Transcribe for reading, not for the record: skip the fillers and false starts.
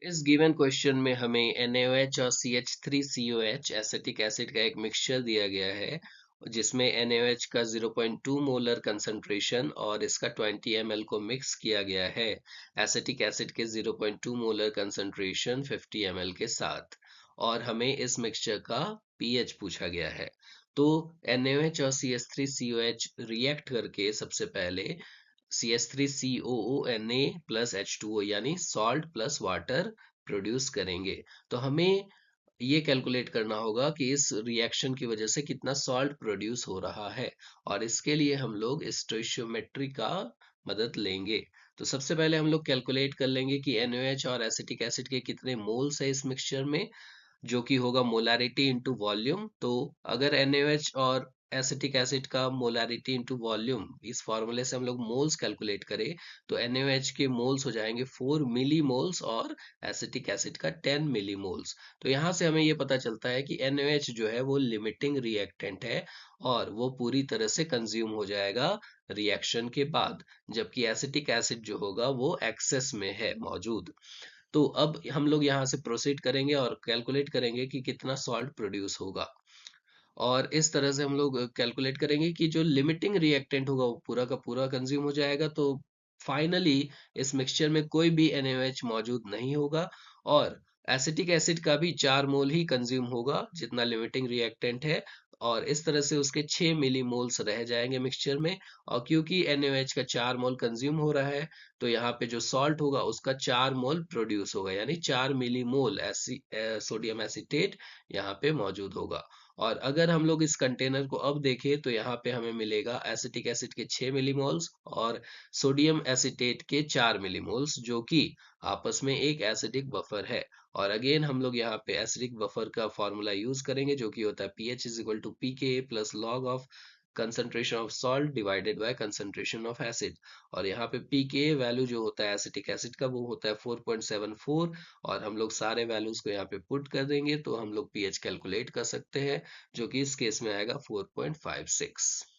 इस given question में हमें NaOH और CH3COH एसिटिक एसिड का एक मिक्सचर दिया गया है जिसमें NaOH का 0.2 मोलर कंसंट्रेशन और इसका 20 ml को मिक्स किया गया है एसिटिक एसिड के 0.2 मोलर कंसंट्रेशन 50 ml के साथ। और हमें इस मिक्सचर का pH पूछा गया है। तो NaOH और CH3COH रिएक्ट करके सबसे पहले CH3COONA प्लस H2O यानी सॉल्ट प्लस वाटर प्रोड्यूस करेंगे। तो हमें ये कैलकुलेट करना होगा कि इस रिएक्शन की वजह से कितना सॉल्ट प्रोड्यूस हो रहा है और इसके लिए हम लोग स्टोइशियोमेट्री का मदद लेंगे। तो सबसे पहले हम लोग कैलकुलेट कर लेंगे कि NaOH और एसिटिक एसिड के कितने मोल्स है इस मिक्सचर में, जो कि होगा मोलारिटी इंटू वॉल्यूम। तो अगर NaOH और एसिटिक एसिड का मोलारिटी इंटू वॉल्यूम इस फॉर्मूले से हम लोग मोल्स कैलकुलेट करें तो NaOH के मोल्स हो जाएंगे 4 मिली मोल्स और एसिटिक एसिड का 10 मिली मोल्स। तो यहाँ से हमें ये पता चलता है कि NaOH जो है वो लिमिटिंग रिएक्टेंट है और वो पूरी तरह से कंज्यूम हो जाएगा रिएक्शन के बाद, जबकि एसिटिक एसिड जो होगा वो एक्सेस में है मौजूद। तो अब हम लोग यहाँ से प्रोसीड करेंगे और कैलकुलेट करेंगे कि कितना सॉल्ट प्रोड्यूस होगा। और इस तरह से हम लोग कैलकुलेट करेंगे कि जो लिमिटिंग रिएक्टेंट होगा वो पूरा का पूरा कंज्यूम हो जाएगा। तो फाइनली इस मिक्सचर में कोई भी NaOH मौजूद नहीं होगा और एसिटिक एसिड का भी 4 मोल ही कंज्यूम होगा जितना लिमिटिंग रिएक्टेंट है। और इस तरह से उसके 6 मिली मोल्स रह जाएंगे मिक्सचर में। और क्योंकि NaOH का 4 मोल कंज्यूम हो रहा है तो यहाँ पे जो सॉल्ट होगा उसका 4 मोल प्रोड्यूस होगा, यानी 4 मिली मोल सोडियम एसीटेट यहाँ पे मौजूद होगा। और अगर हम लोग इस कंटेनर को अब देखें तो यहाँ पे हमें मिलेगा एसिटिक एसिड के 6 मिलीमोल्स और सोडियम एसीटेट के 4 मिलीमोल्स, जो कि आपस में एक एसिडिक बफर है। और अगेन हम लोग यहाँ पे एसिडिक बफर का फॉर्मूला यूज करेंगे जो कि होता है pH is equal to pKa plus log of concentration of salt divided by concentration of acid. और यहाँ पे pKa वैल्यू जो होता है एसिटिक एसिड का वो होता है 4.74 और हम लोग सारे वैल्यूज को यहाँ पे पुट कर देंगे तो हम लोग pH कैलकुलेट कर सकते हैं, जो कि इस केस में आएगा 4.56।